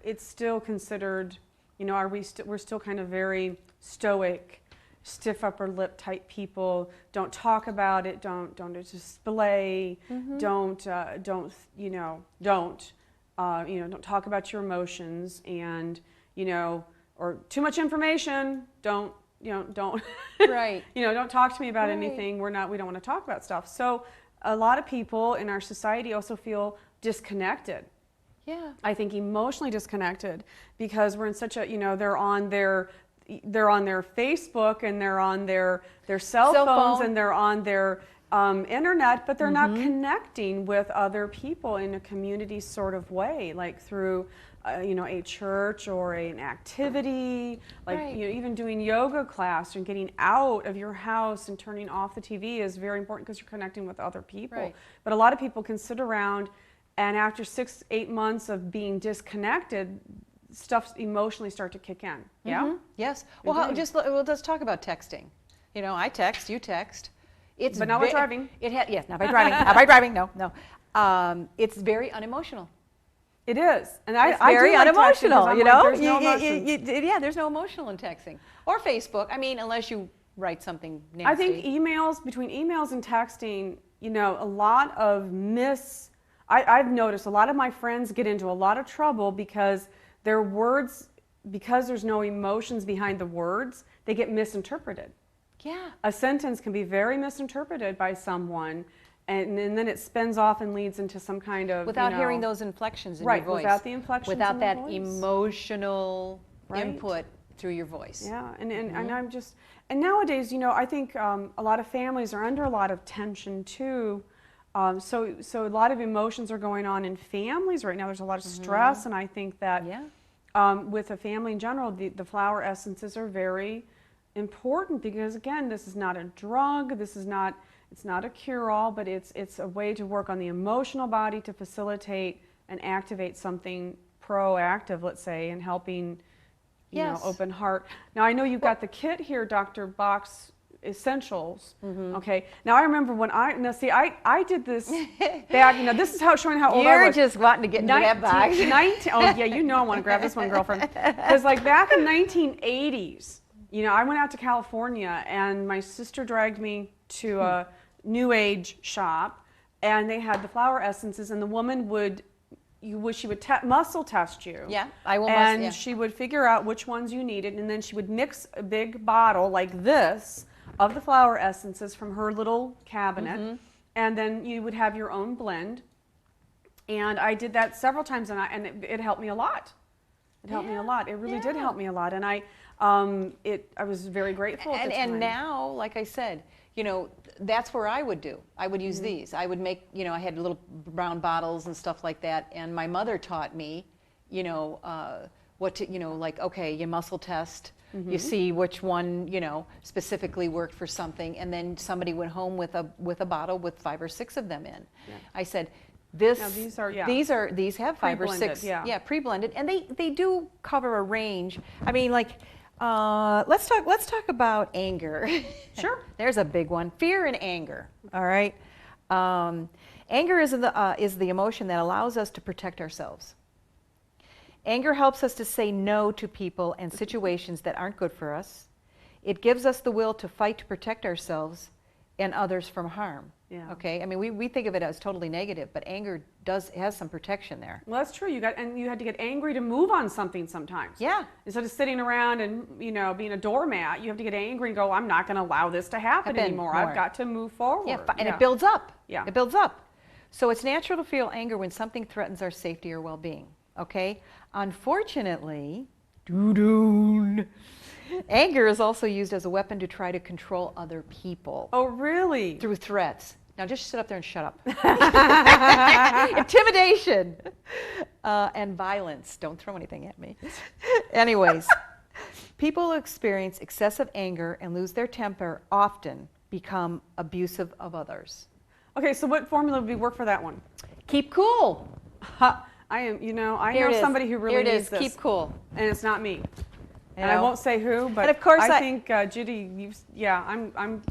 A: it's still considered. We're still kind of very stoic, stiff upper lip type people. Don't talk about it. Don't display.
B: Mm-hmm.
A: Don't talk about your emotions, and or too much information. Don't
B: right.
A: Don't talk to me about
B: right.
A: anything. We don't want to talk about stuff. So a lot of people in our society also feel disconnected.
B: Yeah.
A: I think emotionally disconnected, because we're in such a, they're on their Facebook, and they're on their cell phones, and they're on their internet, but they're not connecting with other people in a community sort of way, like through a church or an activity, like
B: right.
A: Even doing yoga class and getting out of your house and turning off the TV is very important, because you're connecting with other people.
B: Right.
A: But a lot of people can sit around, and after 6-8 months of being disconnected, stuff emotionally start to kick in. Yeah.
B: Mm-hmm. Yes. Well, let's talk about texting. I text, you text.
A: But not by driving.
B: Yes, not by driving. Not by driving. No. It's very unemotional.
A: It is, and
B: it's very unemotional.
A: There's no emotions.
B: There's no emotional in texting or Facebook. I mean, unless you write something nasty.
A: I think between emails and texting, a lot of I've noticed a lot of my friends get into a lot of trouble because their words, because there's no emotions behind the words, they get misinterpreted.
B: Yeah.
A: A sentence can be very misinterpreted by someone, and then it spins off and leads into some kind of
B: without hearing those inflections in
A: right,
B: your voice.
A: Without the inflections,
B: without
A: in
B: that
A: the voice.
B: Emotional
A: right.
B: input through your voice.
A: Yeah, and nowadays, I think a lot of families are under a lot of tension too. So a lot of emotions are going on in families right now. There's a lot of stress, and I think that with a family in general, the flower essences are very important, because again, this is not a drug. It's not a cure-all, but it's a way to work on the emotional body to facilitate and activate something proactive, let's say, in helping open heart. Now I know you've got the kit here, Dr. Bach's Essentials. Okay. Now I remember when I did this back. This is showing how old I was.
B: You're just wanting to get into that box.
A: 19. Oh yeah, I want to grab this one, girlfriend. Because like back in 1980s, I went out to California, and my sister dragged me to a New Age shop, and they had the flower essences, and the woman would muscle test you.
B: Yeah, I will.
A: And she would figure out which ones you needed, and then she would mix a big bottle like this of the flower essences from her little cabinet, and then you would have your own blend. And I did that several times, and it helped me a lot. It helped me a lot. It really did help me a lot, and I was very grateful at the time.
B: And now, like I said, that's where I would do. I would use these. I would make, I had little brown bottles and stuff like that, and my mother taught me, what to, like, okay, you muscle test. You see which one, specifically worked for something, and then somebody went home with a bottle with 5 or 6 of them in. Yeah. I said, these have 5 or 6, pre-blended, and they do cover a range. I mean, like, let's talk about anger.
A: Sure.
B: There's a big one. Fear and anger. All right. Anger is the emotion that allows us to protect ourselves. Anger helps us to say no to people and situations that aren't good for us. It gives us the will to fight to protect ourselves and others from harm.
A: Yeah.
B: Okay, I mean, we think of it as totally negative, but anger has some protection there.
A: Well, that's true. You had to get angry to move on something sometimes.
B: Yeah.
A: Instead of sitting around and being a doormat, you have to get angry and go, I'm not going to allow this to happen anymore. I've got to move forward.
B: Yeah, and it builds up.
A: Yeah.
B: It builds up. So it's natural to feel anger when something threatens our safety or well-being. Okay. Unfortunately, anger is also used as a weapon to try to control other people.
A: Oh, really?
B: Through threats. Now just sit up there and shut up. Intimidation and violence. Don't throw anything at me. Anyways, people who experience excessive anger and lose their temper often become abusive of others.
A: Okay, so what formula would work for that one?
B: Keep cool.
A: I know somebody who really needs this.
B: Keep cool.
A: And it's not me. And I won't say who, but
B: of course
A: I think Judy, I'm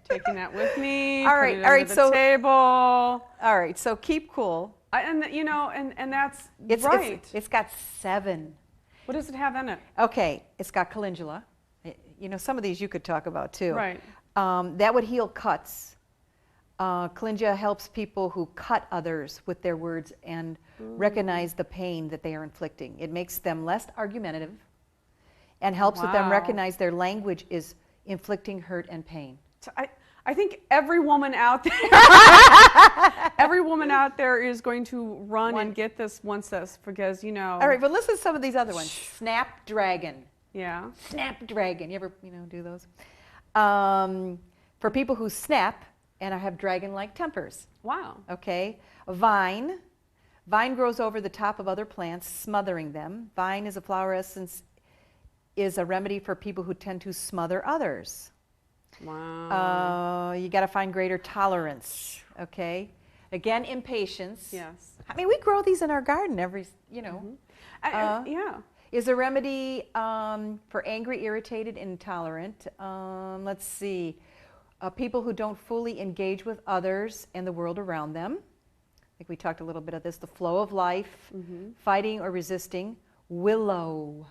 A: taking that with me.
B: All right,
A: so table.
B: All right, so keep cool.
A: And that's right.
B: It's got 7.
A: What does it have in it?
B: Okay, it's got calendula. Some of these you could talk about too.
A: Right.
B: That would heal cuts. Calendula helps people who cut others with their words and recognize the pain that they are inflicting. It makes them less argumentative and helps with them recognize their language is inflicting hurt and pain.
A: So I think every woman out there is going to run and get this once this, because
B: All right, but listen to some of these other ones. Snapdragon.
A: Yeah.
B: Snapdragon. You ever do those? For people who snap and have dragon-like tempers.
A: Wow.
B: Okay. Vine. Vine grows over the top of other plants, smothering them. Vine is a flower essence, is a remedy for people who tend to smother others. Wow. You got to find greater tolerance. Okay. Again, impatience.
A: Yes.
B: I mean, we grow these in our garden every,
A: yeah.
B: Is a remedy for angry, irritated, intolerant. Let's see. People who don't fully engage with others and the world around them. I think we talked a little bit of this. The flow of life, fighting or resisting. Willow.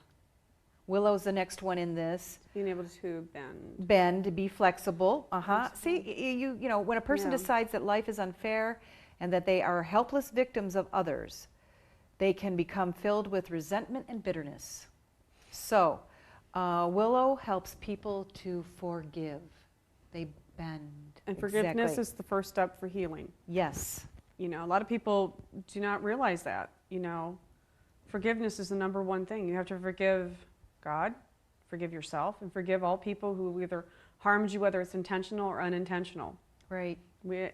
B: Willow's the next one in this.
A: Being able to bend.
B: Bend, to be flexible. See, when a person decides that life is unfair and that they are helpless victims of others, they can become filled with resentment and bitterness. So, Willow helps people to forgive. They bend.
A: And forgiveness is the first step for healing.
B: Yes.
A: A lot of people do not realize that. Forgiveness is the number one thing. You have to forgive God, forgive yourself, and forgive all people who either harmed you, whether it's intentional or unintentional.
B: Right.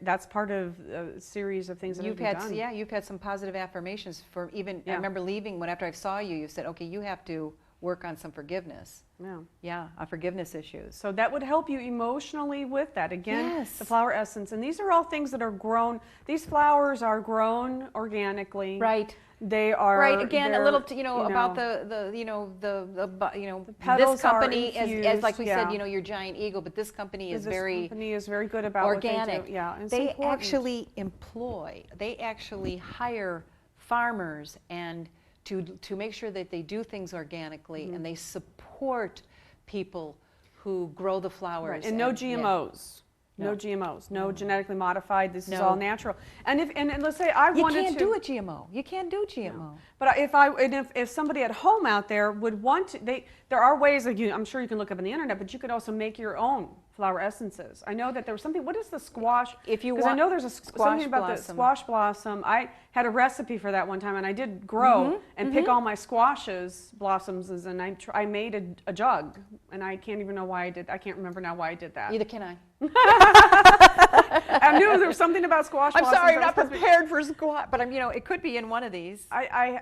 A: That's part of a series of things that have been done.
B: Yeah, you've had some positive affirmations for even, I remember leaving, after I saw you, you said, okay, you have to work on some forgiveness.
A: Yeah.
B: Yeah, on forgiveness issues.
A: So that would help you emotionally with that. Again,
B: yes.
A: The flower essence. And these are all things that are grown. These flowers are grown organically.
B: Right.
A: They are
B: right. Again, a little, about
A: the
B: this company as like we said, your giant eagle, but this company is
A: very good about
B: organic.
A: What they do. Yeah,
B: they actually they actually hire farmers and to make sure that they do things organically and they support people who grow the flowers.
A: Right. And no GMOs. No GMOs, no genetically modified. This is all natural. And let's say I wanted to.
B: You can't do a GMO. You can't do GMO.
A: No. But if somebody at home out there would want to, there are ways. I'm sure you can look up on the internet, but you could also make your own flower essences. I know that there was something. What is the squash? Because I know there's something about the squash blossom. I had a recipe for that one time, and I did grow and pick all my squashes blossoms, and I made a jug, and I can't even know why I did. I can't remember now why I did that.
B: Neither can I.
A: I knew there was something about squash blossoms.
B: I'm sorry, I'm not prepared for squash, but it could be in one of these.
A: I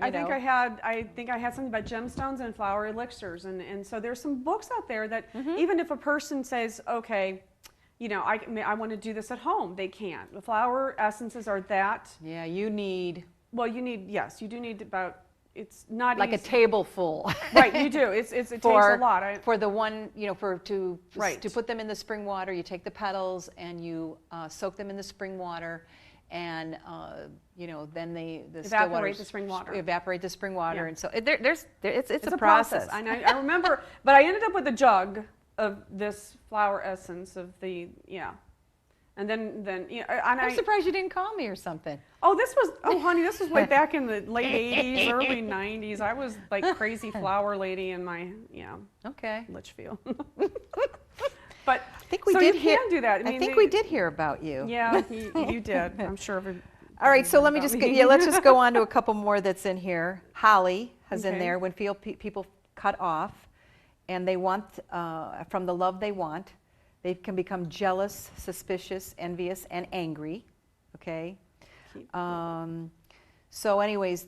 A: think I had something about gemstones and flower elixirs, and so there's some books out there that even if a person says, okay, I want to do this at home, they can. The flower essences are that.
B: Yeah, you need.
A: Well, you do need about. It's not
B: like
A: easy.
B: A table full.
A: Right, you do. It takes a lot.
B: For the one, to put them in the spring water, you take the petals and you soak them in the spring water, and then the
A: evaporate the spring water.
B: Evaporate the spring water,
A: Yeah.
B: and so it's a
A: process. I remember, but I ended up with a jug of this flower essence of the and then
B: I'm surprised you didn't call me or something.
A: Honey, this was way back in the late 80s, early 90s. I was like crazy flower lady in my Litchfield. But
B: I think we
A: you can do that.
B: I think we did hear about you.
A: Yeah, you did. I'm sure.
B: All right, so let's just go on to a couple more that's in here. Holly is in there. When people cut off, and they want from the love they want, they can become jealous, suspicious, envious, and angry. Okay. So, anyways,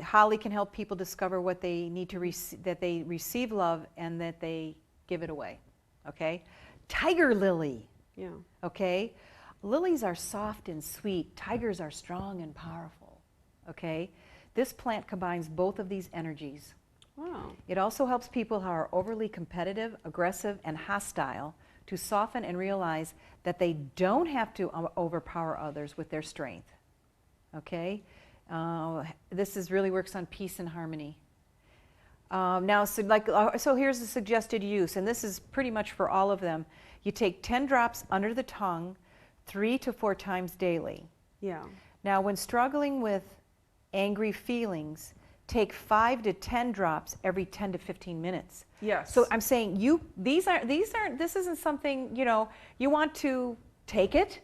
B: Holly can help people discover what they need to that they receive love and that they give it away. Okay, tiger lily.
A: Yeah.
B: Okay, lilies are soft and sweet. Tigers are strong and powerful. Okay, this plant combines both of these energies.
A: Wow.
B: It also helps people who are overly competitive, aggressive, and hostile to soften and realize that they don't have to overpower others with their strength. Okay, this really works on peace and harmony. So here's the suggested use, and this is pretty much for all of them. You take 10 drops under the tongue 3 to 4 times daily.
A: Yeah.
B: Now, when struggling with angry feelings, take 5 to 10 drops every 10 to 15 minutes.
A: Yes.
B: So I'm saying this isn't something, you want to take it,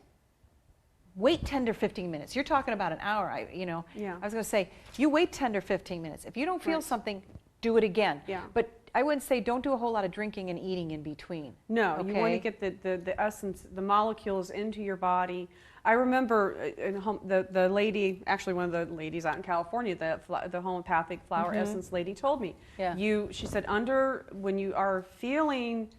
B: wait 10 to 15 minutes. You're talking about an hour,
A: Yeah.
B: I was going to say, you wait 10 to 15 minutes. If you don't feel something, do it again.
A: Yeah.
B: But I wouldn't say don't do a whole lot of drinking and eating in between.
A: No, you want to get the essence, the molecules into your body. I remember the lady, actually one of the ladies out in California, the homeopathic flower essence lady told me.
B: Yeah.
A: She said when you are feeling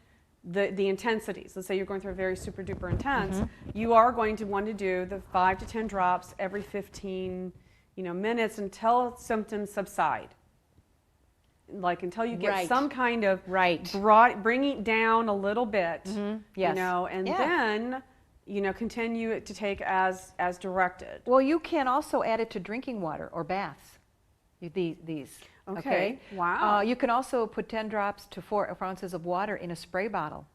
A: the intensities, let's say you're going through a very super duper intense, you are going to want to do the 5 to 10 drops every 15 minutes until symptoms subside. Like until you get some kind of bringing it down a little bit,
B: Yes.
A: and then continue to take as directed.
B: Well, you can also add it to drinking water or baths. These. Okay.
A: Wow.
B: You can also put 10 drops to 4 ounces of water in a spray bottle,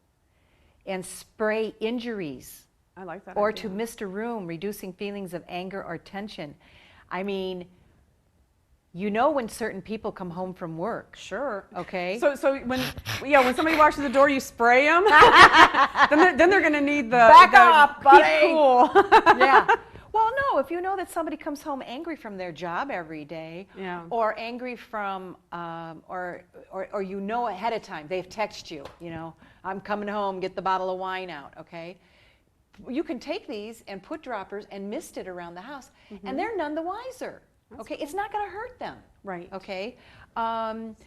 B: and spray injuries.
A: I like that.
B: Or
A: idea.
B: to mist a room, reducing feelings of anger or tension. I mean, when certain people come home from work.
A: Sure.
B: Okay.
A: So when somebody walks through the door, you spray them. then they're going to need the
B: back off, buddy.
A: Keep cool.
B: Yeah. Well, no. If you know that somebody comes home angry from their job every day, or angry from, or ahead of time, they've texted you. I'm coming home. Get the bottle of wine out. Okay. You can take these and put droppers and mist it around the house, and they're none the wiser. That's cool. It's not going to hurt them.
A: Right.
B: Okay.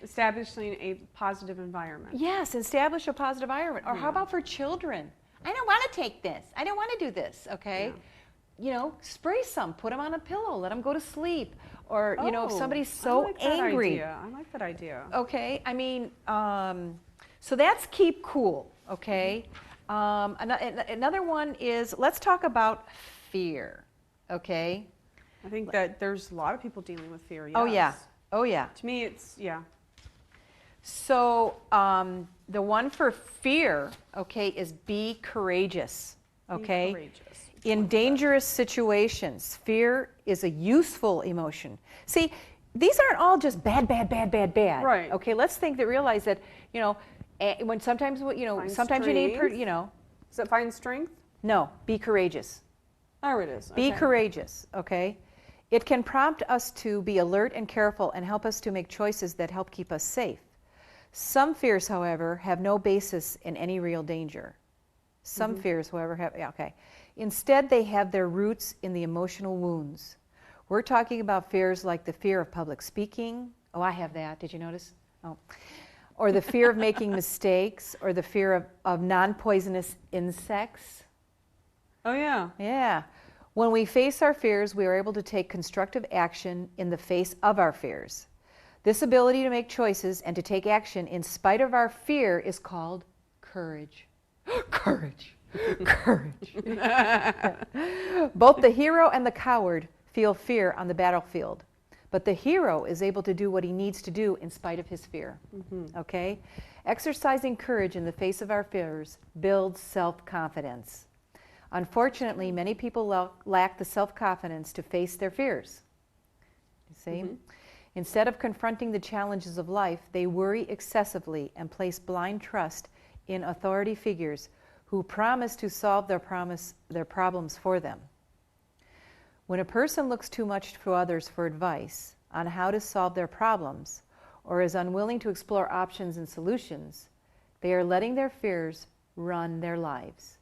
A: Establishing a positive environment.
B: Yes, establish a positive environment. Or how about for children? I don't want to take this. I don't want to do this. Okay. Yeah. Spray some. Put them on a pillow. Let them go to sleep. Or if somebody's so angry.
A: I like that idea.
B: Okay. I mean, so that's keep cool. Okay. Another one is let's talk about fear. Okay.
A: I think that there's a lot of people dealing with fear. Yes.
B: Oh yeah. Oh yeah.
A: To me, it's
B: So the one for fear, is be courageous. Okay.
A: Be courageous.
B: In dangerous situations, fear is a useful emotion. See, these aren't all just bad.
A: Right.
B: Okay. Let's realize that when sometimes sometimes you need
A: Does it find strength?
B: No. Be courageous.
A: There it is.
B: Be courageous. Okay. It can prompt us to be alert and careful and help us to make choices that help keep us safe. Some fears, however, have no basis in any real danger. Some fears, however, Instead, they have their roots in the emotional wounds. We're talking about fears like the fear of public speaking. Oh, I have that. Did you notice? Oh. Or the fear of making mistakes, or the fear of non-poisonous insects.
A: Oh, yeah.
B: Yeah. When we face our fears, we are able to take constructive action in the face of our fears. This ability to make choices and to take action in spite of our fear is called courage. Courage. Courage. Both the hero and the coward feel fear on the battlefield, but the hero is able to do what he needs to do in spite of his fear. Okay? Exercising courage in the face of our fears builds self-confidence. Unfortunately, many people lack the self-confidence to face their fears. You see? Instead of confronting the challenges of life, they worry excessively and place blind trust in authority figures who promise to solve their problems for them. When a person looks too much to others for advice on how to solve their problems, or is unwilling to explore options and solutions, they are letting their fears run their lives.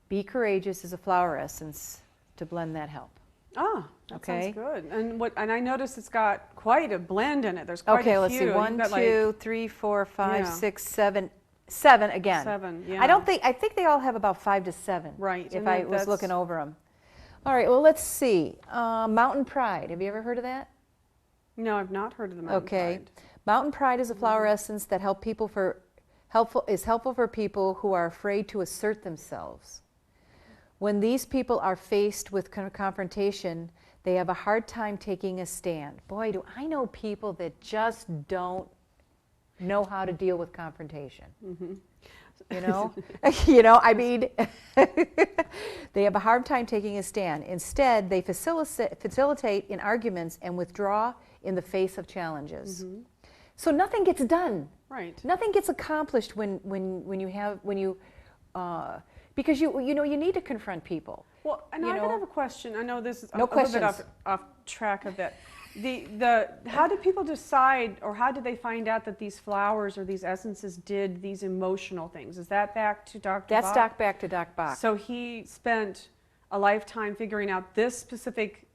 B: Be Courageous is a flower essence to blend that help.
A: Ah, that sounds good. And I noticed it's got quite a blend in it. There's quite a few.
B: Okay, let's see. 1, 2, 3, 4, 5, 6, 7. 7 again.
A: 7, yeah.
B: I think they all have about 5 to 7.
A: Right.
B: If I was looking over them. All right, well, let's see. Mountain Pride. Have you ever heard of that?
A: No, I've not heard of the Mountain Pride.
B: Mountain Pride is a flower essence that is helpful for people who are afraid to assert themselves. When these people are faced with confrontation, they have a hard time taking a stand. Boy, do I know people that just don't know how to deal with confrontation. You know? I mean, they have a hard time taking a stand. Instead, they facilitate in arguments and withdraw in the face of challenges. So nothing gets done.
A: Right.
B: Nothing gets accomplished because you need to confront people.
A: Well, and I have a question. I know this is
B: no
A: a little bit off track of that. How did people decide, or how did they find out that these flowers or these essences did these emotional things? Is that back to Dr. Bach?
B: That's back to Dr. Bach.
A: So he spent a lifetime figuring out this specific,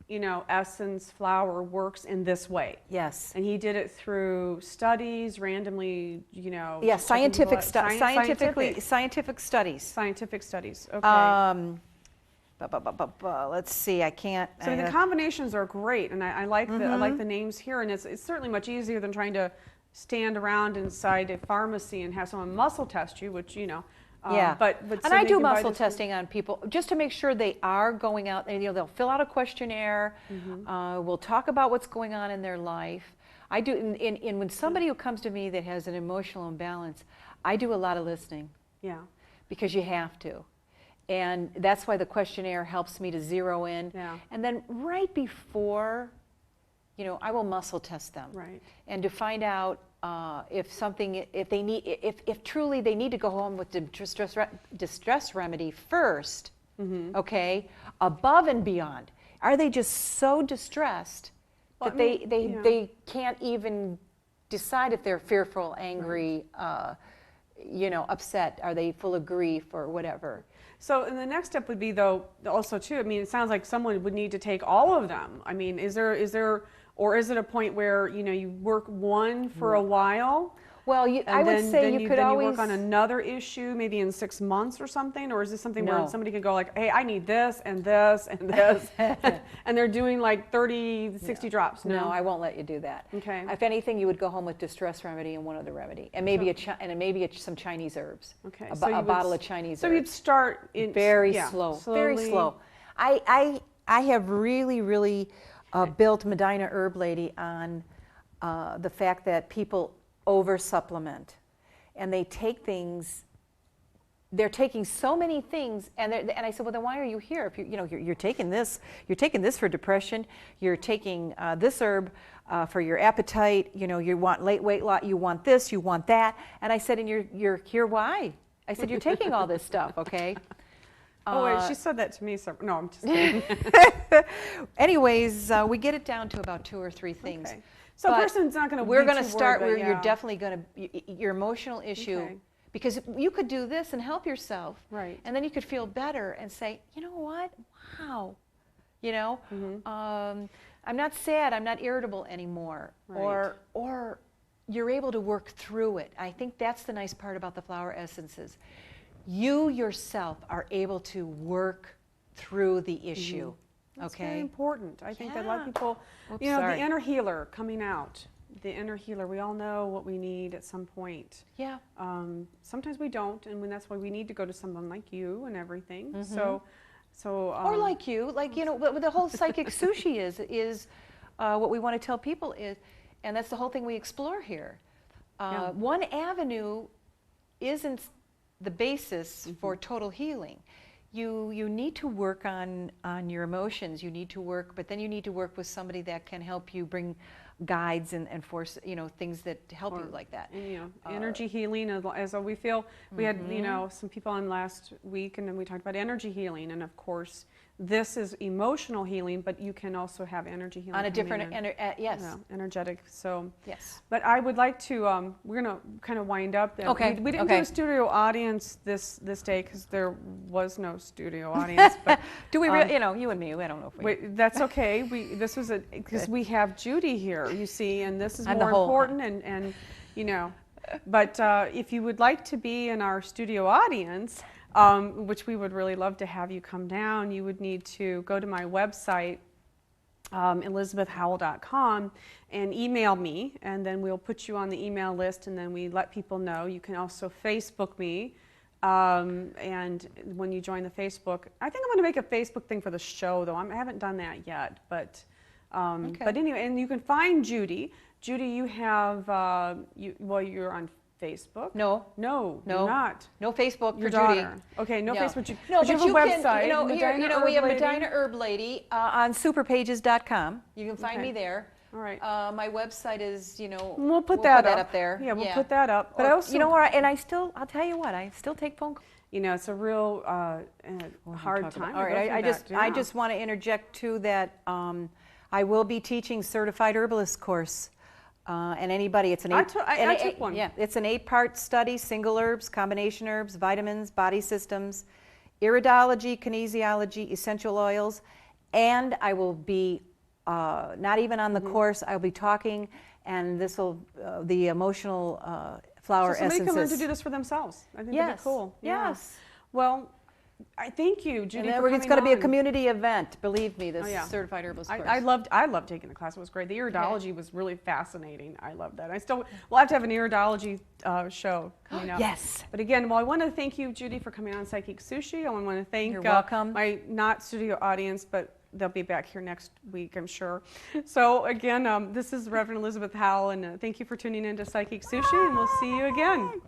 A: essence flower works in this way.
B: Yes.
A: And he did it through studies, randomly,
B: Yeah, scientific studies.
A: Scientific studies. Okay.
B: Let's see. I can't.
A: So the combinations are great, and I like the names here, and it's certainly much easier than trying to stand around inside a pharmacy and have someone muscle test you, which
B: Yeah,
A: but
B: and I do muscle testing on people just to make sure they are going out. And, they'll fill out a questionnaire. We'll talk about what's going on in their life. I do, and when somebody who comes to me that has an emotional imbalance, I do a lot of listening.
A: Yeah.
B: Because you have to. And that's why the questionnaire helps me to zero in.
A: Yeah.
B: And then right before, I will muscle test them.
A: Right.
B: And to find out if truly they need to go home with distress remedy first, okay, above and beyond. Are they just so distressed that they can't even decide if they're fearful, angry, upset? Are they full of grief or whatever?
A: So, and the next step would be, though, also too, it sounds like someone would need to take all of them. Is there, or is it a point where, you work one for a while?
B: Well, I would say you could always
A: work on another issue, maybe in 6 months or something, or is this something where somebody could go like, hey, I need this and this and this, and they're doing like 30, 60 drops?
B: No, I won't let you do that.
A: Okay.
B: If anything, you would go home with distress remedy and one other remedy, and maybe some Chinese herbs.
A: Okay.
B: A bottle of Chinese herbs.
A: So you'd start in
B: very slow, very slow. I have really built Medina Herb Lady on the fact that people over supplement, and they take things. They're taking so many things, and I said, well, then why are you here? If you're taking this for depression. You're taking this herb for your appetite. You want weight loss. You want this. You want that. And I said, and you're here why? I said, you're taking all this stuff, okay?
A: Oh wait, she said that to me. No, I'm just kidding.
B: Anyways, we get it down to about 2 or 3 things.
A: Okay. So a person's not going to.
B: We're going to start where you're definitely going to your emotional issue.
A: Okay.
B: Because you could do this and help yourself,
A: right?
B: And then you could feel better and say, you know what? Wow, I'm not sad. I'm not irritable anymore,
A: right.
B: or you're able to work through it. I think that's the nice part about the flower essences. You yourself are able to work through the issue.
A: That's
B: okay,
A: very important. I think that a lot of people,
B: Oops,
A: the inner healer coming out. the inner healer. We all know what we need at some point.
B: Yeah.
A: Sometimes we don't, and that's why we need to go to someone like you and everything.
B: Mm-hmm.
A: So
B: or like you, what the whole psychic sushi is what we want to tell people is, and that's the whole thing we explore here. One avenue isn't the basis for total healing. You need to work on your emotions. You need to work, but then you need to work with somebody that can help you bring guides and force, things that help you like that.
A: And, energy healing, as we feel, we had, some people on last week, and then we talked about energy healing, and of course, this is emotional healing, but you can also have energy healing
B: On a different,
A: energetic. So,
B: yes.
A: But I would like to. We're gonna kind of wind up. Then.
B: Okay.
A: We didn't do a studio audience this day because there was no studio audience. But
B: do we? You and me. I don't know if we.
A: That's okay. This was because we have Judy here. You see, and this is more important. And But if you would like to be in our studio audience. Which we would really love to have you come down, you would need to go to my website, elizabethhowell.com, and email me, and then we'll put you on the email list, and then we let people know. You can also Facebook me, and when you join the Facebook, I think I'm going to make a Facebook thing for the show, though. I haven't done that yet, but anyway, and you can find Judy. Judy, you have, you're on Facebook?
B: No,
A: you're not.
B: No Facebook
A: Your
B: for
A: daughter.
B: Judy.
A: Okay, no Facebook.
B: No, but
A: you have a website.
B: can. We have Medina Herb Lady on superpages.com. You can find me there.
A: All right.
B: My website is,
A: we'll put that
B: up there.
A: Yeah, we'll put that up. But I also,
B: I'll tell you what, I still take phone calls.
A: It's a real hard time.
B: All right, I just want to interject too that I will be teaching certified herbalist course. And anybody, it's an
A: I took one.
B: Yeah, it's an 8-part study: single herbs, combination herbs, vitamins, body systems, iridology, kinesiology, essential oils, and I will be not even on the course. I'll be talking, and this will the emotional flower
A: somebody
B: essences.
A: can learn to do this for themselves. I think that'd be cool.
B: Yes.
A: Well, I thank you, Judy.
B: And
A: for
B: it's going to be a community event. Believe me, this certified herbalist course.
A: I loved taking the class. It was great. The iridology was really fascinating. I loved that. We'll have to have an iridology show coming up.
B: Yes.
A: But again, I want to thank you, Judy, for coming on Psychic Sushi. I want to thank
B: You're welcome.
A: My not studio audience, but they'll be back here next week, I'm sure. So again, this is Reverend Elizabeth Howell, and thank you for tuning in to Psychic Sushi, and we'll see you again.